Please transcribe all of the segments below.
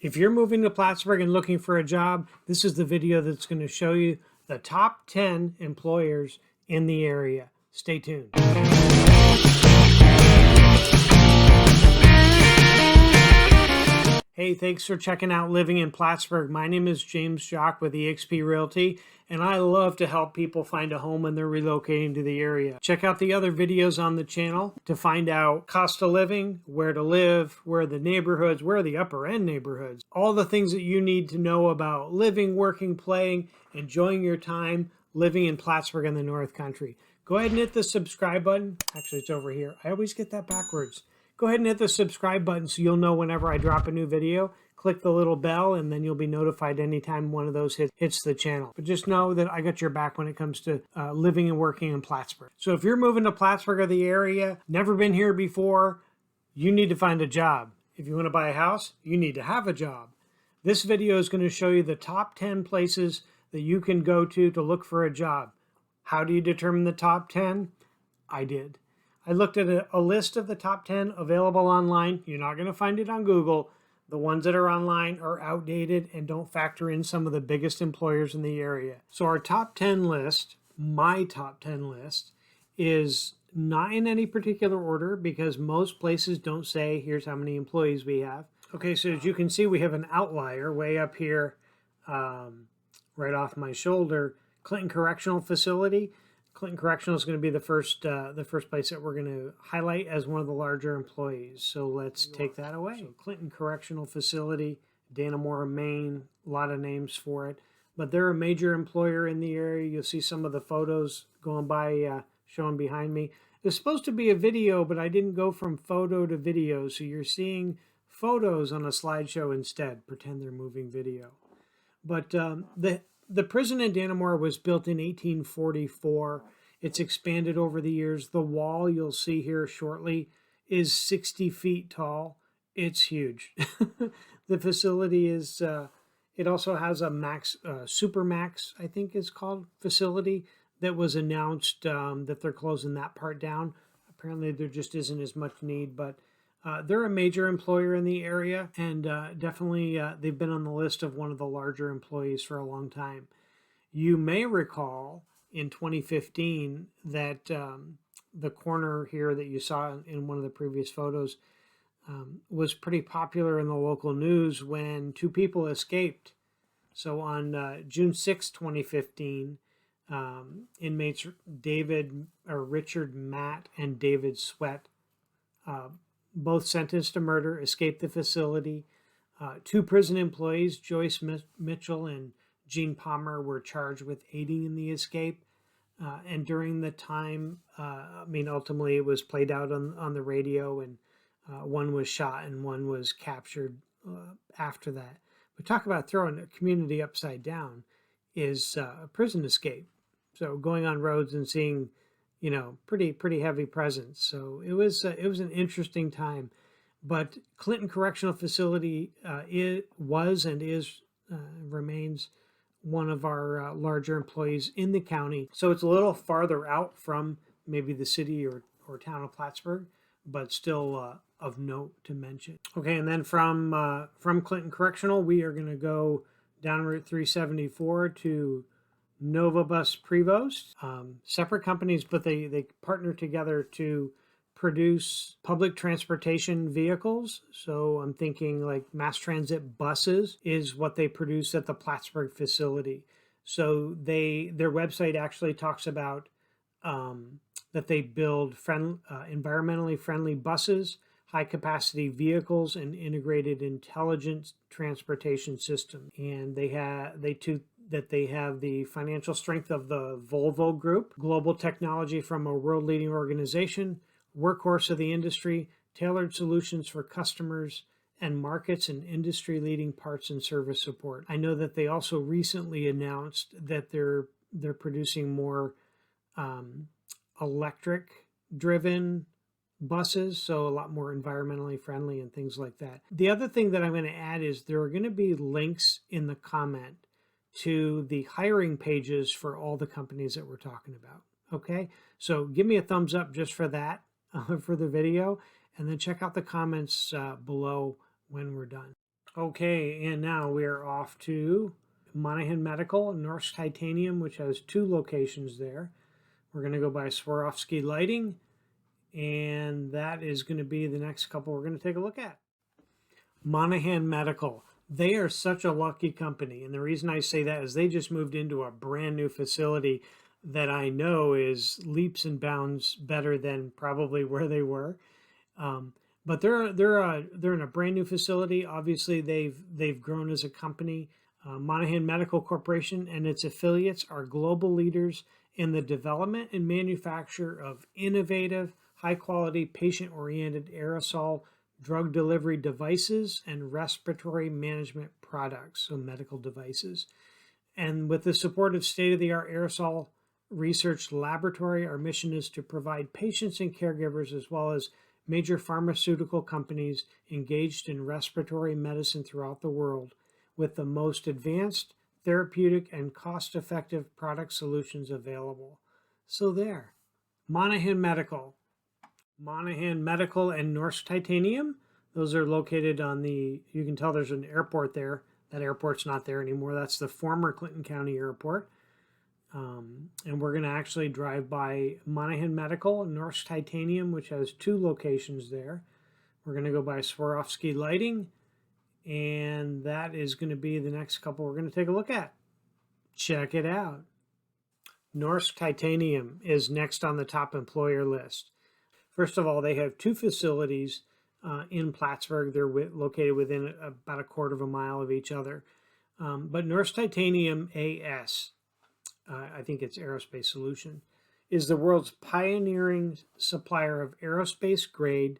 If you're moving to Plattsburgh and looking for a job, this is the video that's going to show you the top 10 employers in the area. Stay tuned. Hey, thanks for checking out Living in Plattsburgh. My name is James Jock with eXp Realty, and I love to help people find a home when they're relocating to the area. Check out the other videos on the channel to find out cost of living, where to live, where are the neighborhoods, where are the upper end neighborhoods, all the things that you need to know about living, working, playing, enjoying your time living in Plattsburgh in the North Country. Go ahead and hit the subscribe button. Actually, it's over here. I always get that backwards. Go ahead and hit the subscribe button so you'll know whenever I drop a new video. Click the little bell and then you'll be notified anytime one of those hits the channel. But just know that I got your back when it comes to living and working in Plattsburgh. So if you're moving to Plattsburgh or the area, never been here before, you need to find a job. If you want to buy a house, you need to have a job. This video is going to show you the top 10 places that you can go to look for a job. How do you determine the top 10? I did. I looked at a list of the top 10 available online. You're not going to find it on Google. The ones that are online are outdated and don't factor in some of the biggest employers in the area. So our top 10 list, my top 10 list, is not in any particular order because most places don't say here's how many employees we have. Okay, so as you can see, we have an outlier way up here, right off my shoulder, Clinton Correctional Facility. Clinton Correctional is going to be the first place that we're going to highlight as one of the larger employees. So let's take that away. So Clinton Correctional Facility, Dannemora, Maine, a lot of names for it. But they're a major employer in the area. You'll see some of the photos going by, showing behind me. It's supposed to be a video, but I didn't go from photo to video. So you're seeing photos on a slideshow instead. Pretend they're moving video. But the prison in Dannemora was built in 1844. It's expanded over the years. The wall you'll see here shortly is 60 feet tall. It's huge. The facility is, it also has a Supermax, I think is called, facility that was announced that they're closing that part down. Apparently there just isn't as much need, but they're a major employer in the area, and definitely they've been on the list of one of the larger employees for a long time. You may recall in 2015 that the corner here that you saw in one of the previous photos was pretty popular in the local news when two people escaped. So on June 6, 2015, inmates Richard Matt and David Sweat, both sentenced to murder, escaped the facility. Two prison employees, Joyce Mitchell and Gene Palmer, were charged with aiding in the escape. And during the time, ultimately it was played out on the radio, and one was shot and one was captured after that. But talk about throwing a community upside down is a prison escape. So going on roads and seeing, pretty heavy presence. So it was an interesting time. But Clinton Correctional Facility was and remains one of our larger employees in the county. So it's a little farther out from maybe the city or town of Plattsburgh, but still of note to mention. Okay, and then from Clinton Correctional, we are going to go down Route 374 to Bus Prevost. Separate companies, but they partner together to produce public transportation vehicles. So I'm thinking like mass transit buses is what they produce at the Plattsburgh facility. So their website actually talks about that they build environmentally friendly buses, high capacity vehicles, and integrated intelligent transportation system. And they have the financial strength of the Volvo Group, global technology from a world-leading organization, workhorse of the industry, tailored solutions for customers and markets, and industry-leading parts and service support. I know that they also recently announced that they're producing more electric-driven buses, so a lot more environmentally friendly and things like that. The other thing that I'm going to add is there are going to be links in the comment to the hiring pages for all the companies that we're talking about. Okay, so give me a thumbs up just for that, for the video, and then check out the comments below when we're done. Okay, and now we're off to Monaghan Medical, Norsk Titanium, which has 2 locations there. We're going to go by Swarovski Lighting, and that is going to be the next couple we're going to take a look at. Monaghan Medical. They are such a lucky company, and the reason I say that is they just moved into a brand new facility that I know is leaps and bounds better than probably where they were. But they're in a brand new facility. Obviously, they've grown as a company. Monaghan Medical Corporation and its affiliates are global leaders in the development and manufacture of innovative, high-quality, patient-oriented aerosol drug delivery devices and respiratory management products, so medical devices. And with the support of state-of-the-art aerosol research laboratory, our mission is to provide patients and caregivers, as well as major pharmaceutical companies engaged in respiratory medicine throughout the world, with the most advanced, therapeutic, and cost-effective product solutions available. So there, Monaghan Medical. Monaghan Medical and Norsk Titanium. Those are located on the, you can tell there's an airport there. That airport's not there anymore. That's the former Clinton County Airport. And we're going to actually drive by Monaghan Medical and Norsk Titanium, which has 2 locations there. We're going to go by Swarovski Lighting, and that is going to be the next couple we're going to take a look at. Check it out. Norsk Titanium is next on the top employer list. First of all, they have 2 facilities in Plattsburgh. They're located within about a quarter of a mile of each other. But Norsk Titanium AS, I think it's Aerospace Solution, is the world's pioneering supplier of aerospace-grade,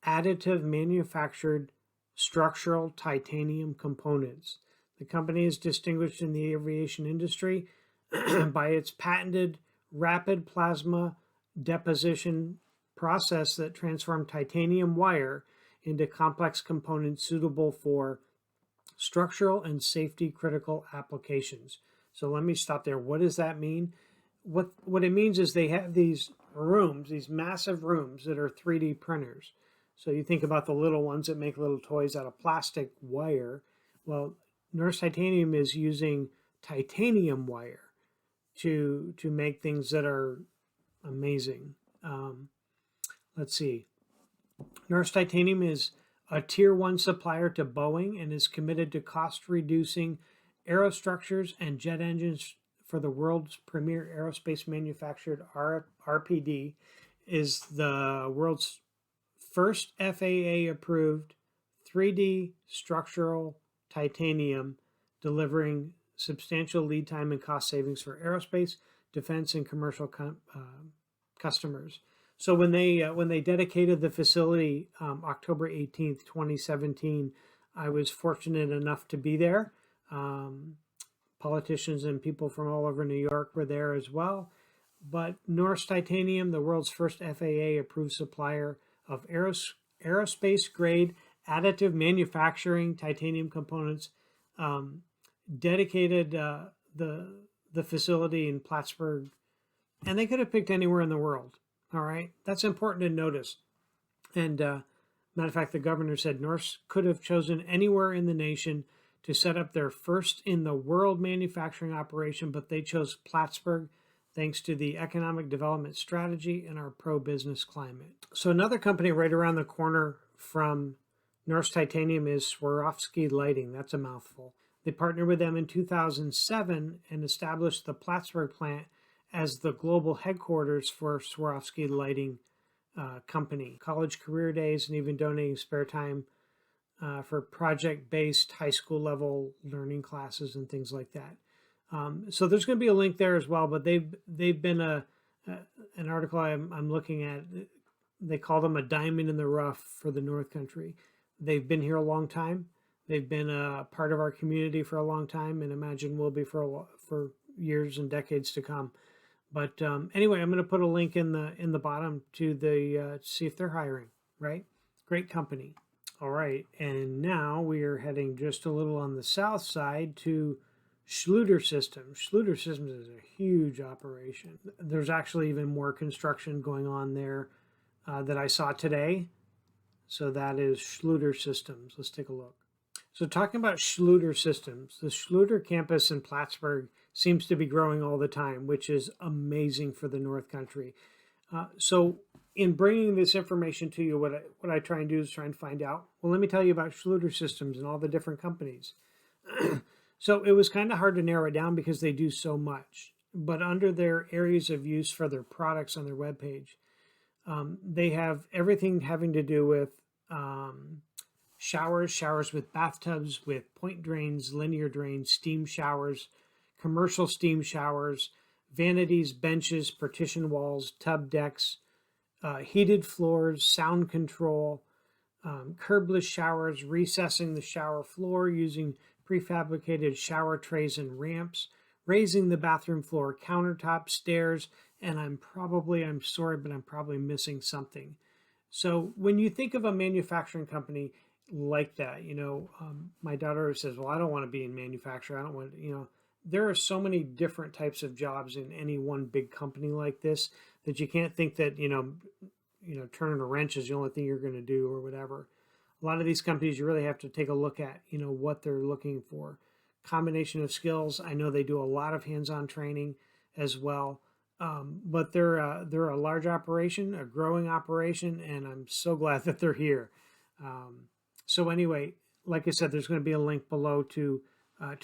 additive manufactured structural titanium components. The company is distinguished in the aviation industry by its patented rapid plasma deposition process that transformed titanium wire into complex components suitable for structural and safety critical applications. So let me stop there. What does that mean? What it means is they have these rooms, these massive rooms that are 3D printers. So you think about the little ones that make little toys out of plastic wire. Well, Norsk Titanium is using titanium wire to make things that are amazing. Let's see. Norsk Titanium is a Tier 1 supplier to Boeing and is committed to cost-reducing aerostructures and jet engines for the world's premier aerospace manufactured. RPD is the world's first FAA-approved 3D structural titanium, delivering substantial lead time and cost savings for aerospace, defense, and commercial customers. So when they dedicated the facility October 18th, 2017, I was fortunate enough to be there. Politicians and people from all over New York were there as well. But Norsk Titanium, the world's first FAA-approved supplier of aerospace-grade additive manufacturing titanium components, dedicated the facility in Plattsburgh, and they could have picked anywhere in the world. All right, that's important to notice. And matter of fact, the governor said Norsk could have chosen anywhere in the nation to set up their first in the world manufacturing operation, but they chose Plattsburgh thanks to the economic development strategy and our pro-business climate. So another company right around the corner from Norsk Titanium is Swarovski Lighting. That's a mouthful. They partnered with them in 2007 and established the Plattsburgh plant as the global headquarters for Swarovski Lighting company. College career days and even donating spare time for project-based high school level learning classes and things like that. So there's going to be a link there as well, but they've been an article I'm looking at. They call them a diamond in the rough for the North Country. They've been here a long time. They've been a part of our community for a long time, and imagine will be for years and decades to come. But anyway, I'm going to put a link in the bottom to the see if they're hiring. Right, great company. All right, and now we are heading just a little on the south side to Schluter Systems. Schluter Systems is a huge operation. There's actually even more construction going on there that I saw today. So that is Schluter Systems. Let's take a look. So talking about Schluter Systems, the Schluter campus in Plattsburgh seems to be growing all the time, which is amazing for the North Country. So in bringing this information to you, what I try and do is try and find out, well, let me tell you about Schluter Systems and all the different companies. So it was kind of hard to narrow it down because they do so much. But under their areas of use for their products on their webpage, they have everything having to do with showers with bathtubs, with point drains, linear drains, steam showers, commercial steam showers, vanities, benches, partition walls, tub decks, heated floors, sound control, curbless showers, recessing the shower floor using prefabricated shower trays and ramps, raising the bathroom floor, countertop, stairs, and I'm sorry, but I'm probably missing something. So when you think of a manufacturing company like that, my daughter says, well, I don't want to be in manufacturing. I don't want, there are so many different types of jobs in any one big company like this that you can't think that, turning a wrench is the only thing you're going to do or whatever. A lot of these companies, you really have to take a look at, what they're looking for. Combination of skills. I know they do a lot of hands-on training as well. But they're a large operation, a growing operation, and I'm so glad that they're here. So anyway, like I said, there's going to be a link below to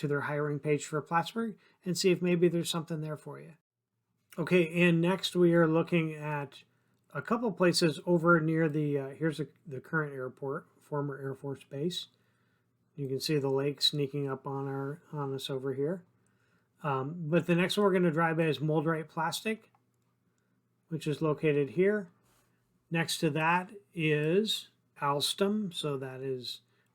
their hiring page for Plattsburgh, and see if maybe there's something there for you. Okay, and next we are looking at a couple places over near here's the current airport, former Air Force Base. You can see the lake sneaking up on us over here. But the next one we're going to drive by is Mold-Rite Plastic, which is located here. Next to that is Alstom. So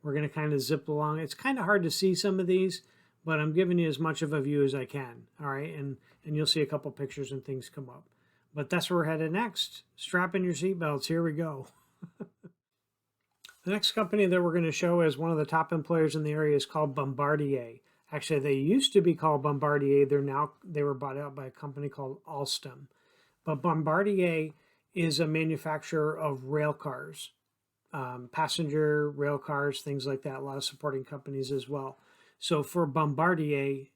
we're going to kind of zip along. It's kind of hard to see some of these, but I'm giving you as much of a view as I can. All right. And you'll see a couple pictures and things come up. But that's where we're headed next. Strap in your seatbelts. Here we go. The next company that we're going to show as one of the top employers in the area is called Bombardier. Actually, they used to be called Bombardier. They were bought out by a company called Alstom. But Bombardier is a manufacturer of rail cars, passenger rail cars, things like that. A lot of supporting companies as well. So for Bombardier,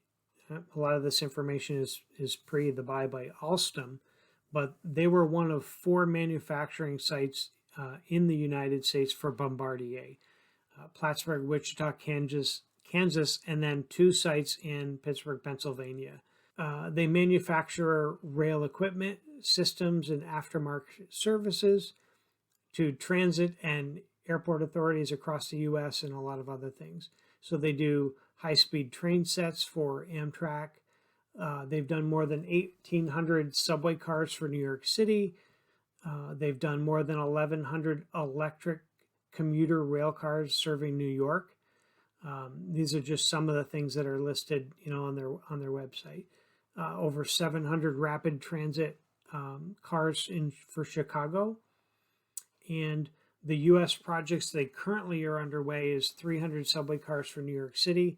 a lot of this information is pre the buy by Alstom, but they were one of 4 manufacturing sites in the United States for Bombardier. Plattsburgh, Wichita, Kansas, and then 2 sites in Pittsburgh, Pennsylvania. They manufacture rail equipment, systems, and aftermarket services to transit and airport authorities across the U.S. and a lot of other things. So they do high-speed train sets for Amtrak. They've done more than 1,800 subway cars for New York City. They've done more than 1,100 electric commuter rail cars serving New York. These are just some of the things that are listed, on their website. Over 700 rapid transit cars for Chicago, and the U.S. projects they currently are underway is 300 subway cars for New York City,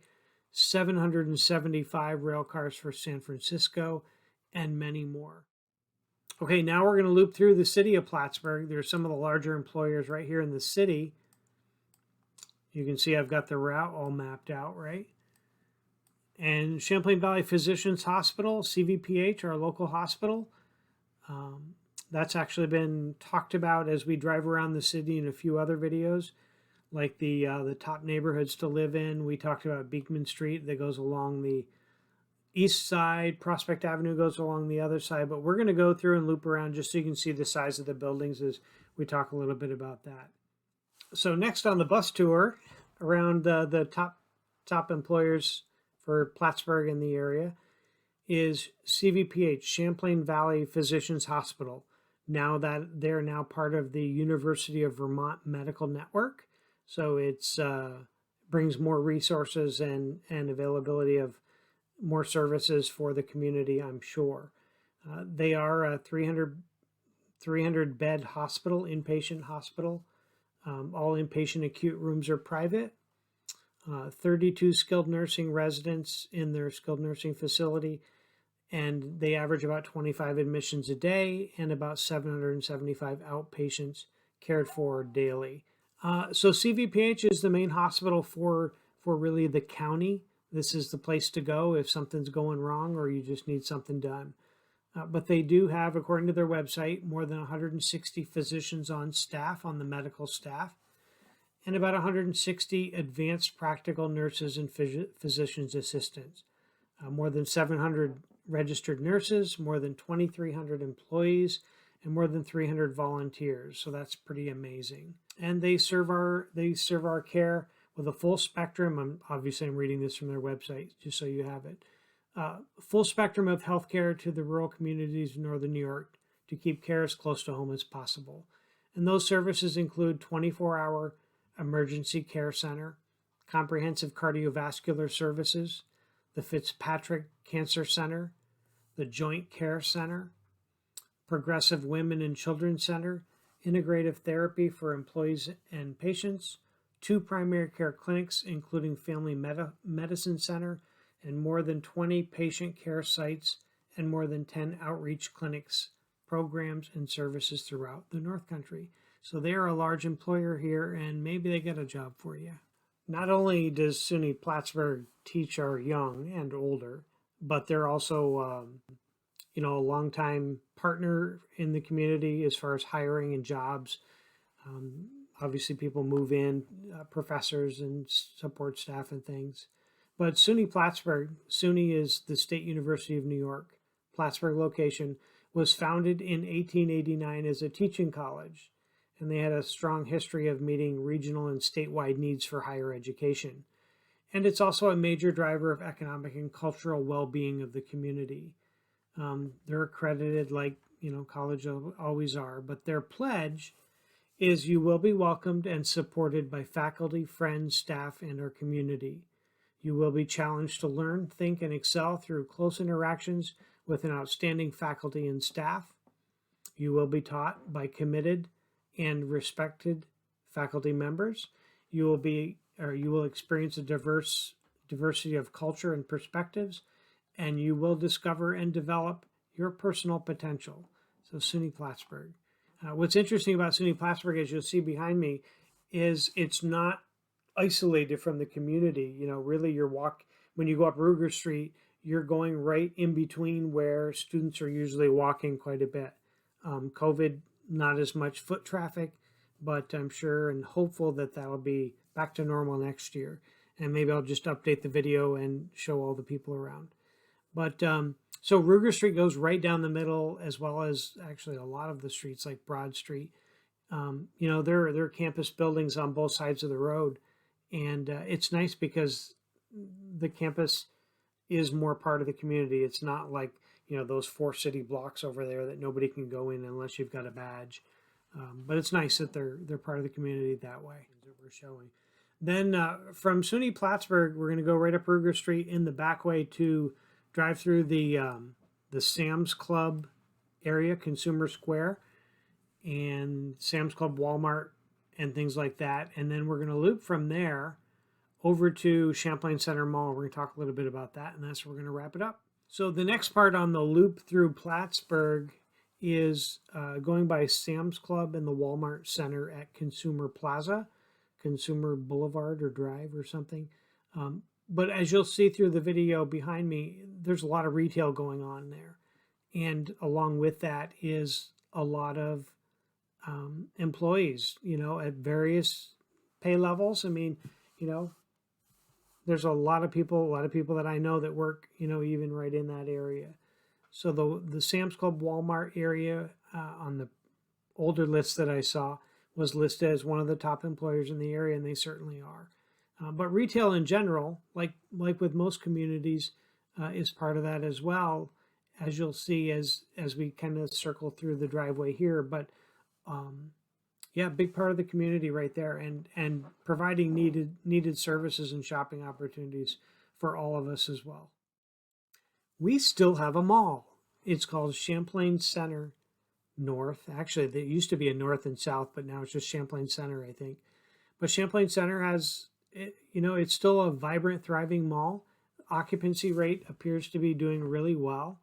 775 rail cars for San Francisco, and many more. Okay, now we're going to loop through the city of Plattsburgh. There's some of the larger employers right here in the city. You can see I've got the route all mapped out, right? And Champlain Valley Physicians Hospital, CVPH, our local hospital. That's actually been talked about as we drive around the city in a few other videos, like the top neighborhoods to live in. We talked about Beekman Street that goes along the east side. Prospect Avenue goes along the other side. But we're going to go through and loop around just so you can see the size of the buildings as we talk a little bit about that. So next on the bus tour around the top employers for Plattsburgh and the area is CVPH, Champlain Valley Physicians Hospital. Now that they're now part of the University of Vermont Medical Network. So it's brings more resources and availability of more services for the community, I'm sure. They are a 300 bed hospital, inpatient hospital. All inpatient acute rooms are private. 32 skilled nursing residents in their skilled nursing facility, and they average about 25 admissions a day and about 775 outpatients cared for daily. So CVPH is the main hospital for for really the county. This is the place to go if something's going wrong or you just need something done. But they do have, according to their website, more than 160 physicians on staff, on the medical staff, and about 160 advanced practical nurses and physician's assistants. More than 700 registered nurses, more than 2,300 employees, and more than 300 volunteers. So that's pretty amazing. And they serve our care with a full spectrum. Obviously I'm reading this from their website just so you have it. Full spectrum of healthcare to the rural communities of northern New York to keep care as close to home as possible. And those services include 24-hour emergency care center, comprehensive cardiovascular services, the Fitzpatrick Cancer Center, the Joint Care Center, Progressive Women and Children Center, integrative therapy for employees and patients, 2 primary care clinics, including Family Medicine Center, and more than 20 patient care sites, and more than 10 outreach clinics, programs, and services throughout the North Country. So they are a large employer here, and maybe they get a job for you. Not only does SUNY Plattsburgh teach our young and older, but they're also a longtime partner in the community as far as hiring and jobs. Obviously, people move in, professors and support staff and things. But SUNY Plattsburgh, SUNY is the State University of New York. Plattsburgh location was founded in 1889 as a teaching college, and they had a strong history of meeting regional and statewide needs for higher education. And it's also a major driver of economic and cultural well-being of the community. They're accredited like, colleges always are, but their pledge is you will be welcomed and supported by faculty, friends, staff, and our community. You will be challenged to learn, think, and excel through close interactions with an outstanding faculty and staff. You will be taught by committed and respected faculty members. You will experience a diversity of culture and perspectives, and you will discover and develop your personal potential. So SUNY Plattsburgh. What's interesting about SUNY Plattsburgh, as you'll see behind me, is it's not isolated from the community. Really when you go up Ruger Street, you're going right in between where students are usually walking quite a bit. COVID, not as much foot traffic, but I'm sure and hopeful that that'll be back to normal next year. And maybe I'll just update the video and show all the people around. But so Ruger Street goes right down the middle, as well as actually a lot of the streets like Broad Street. There are campus buildings on both sides of the road. And it's nice because the campus is more part of the community. It's not like, those 4 city blocks over there that nobody can go in unless you've got a badge. But it's nice that they're part of the community that way that we're showing. Then from SUNY Plattsburgh, we're going to go right up Ruger Street in the back way to drive through the Sam's Club area, Consumer Square, and Sam's Club, Walmart, and things like that. And then we're going to loop from there over to Champlain Center Mall. We're going to talk a little bit about that, and that's where we're going to wrap it up. So the next part on the loop through Plattsburgh is going by Sam's Club and the Walmart Center at Consumer Plaza, Consumer Boulevard or Drive or something. But as you'll see through the video behind me, there's a lot of retail going on there. And along with that is a lot of employees, at various pay levels. There's a lot of people that I know that work, even right in that area. So the Sam's Club Walmart area on the older list that I saw was listed as one of the top employers in the area, and they certainly are. But retail in general, like with most communities, is part of that as well, as you'll see as we kind of circle through the driveway here. But big part of the community right there, and providing needed services and shopping opportunities for all of us as well. We still have a mall. It's called Champlain Center North. Actually, there used to be a North and South, but now it's just Champlain Center, I think. But Champlain Center has, it's still a vibrant, thriving mall. Occupancy rate appears to be doing really well.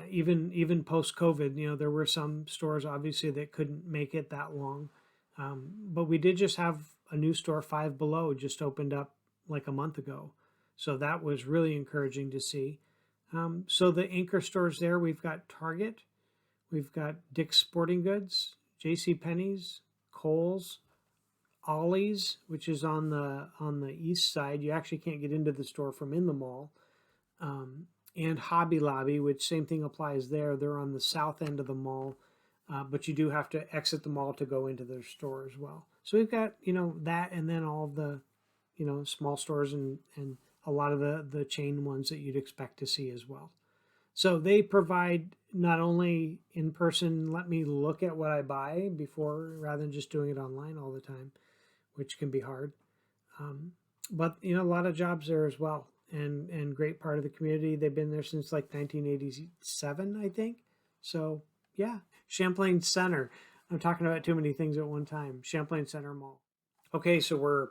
Even post-COVID, there were some stores obviously that couldn't make it that long. But we did just have a new store, Five Below, just opened up like a month ago. So that was really encouraging to see. So the anchor stores there, we've got Target, we've got Dick's Sporting Goods, JCPenney's, Kohl's, Ollie's, which is on the east side. You actually can't get into the store from in the mall. And Hobby Lobby, which same thing applies there. They're on the south end of the mall, but you do have to exit the mall to go into their store as well. So we've got, that, and then all of the, small stores and a lot of the chain ones that you'd expect to see as well. So they provide not only in person, let me look at what I buy before, rather than just doing it online all the time, which can be hard. But a lot of jobs there as well, and great part of the community. They've been there since like 1987, I think. So yeah, Champlain Center. I'm talking about too many things at one time. Champlain Center Mall. Okay, so we're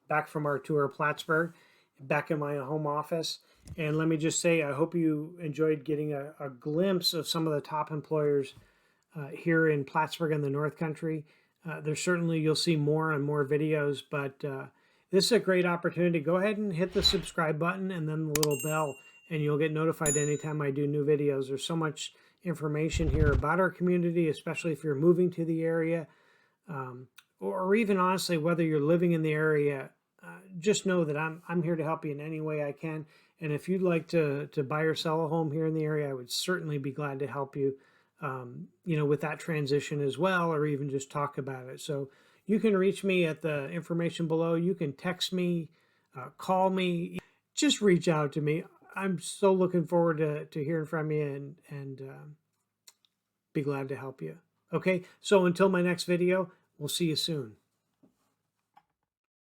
back from our tour of Plattsburgh, back in my home office. And let me just say, I hope you enjoyed getting a glimpse of some of the top employers here in Plattsburgh and the North Country. There's certainly, you'll see more and more videos, but this is a great opportunity. Go ahead and hit the subscribe button and then the little bell, and you'll get notified anytime I do new videos. There's so much information here about our community, especially if you're moving to the area, or even honestly, whether you're living in the area. Just know that I'm here to help you in any way I can. And if you'd like to buy or sell a home here in the area, I would certainly be glad to help you, with that transition as well, or even just talk about it. So you can reach me at the information below. You can text me, call me, just reach out to me. I'm so looking forward to hearing from you and be glad to help you. Okay, so until my next video, we'll see you soon.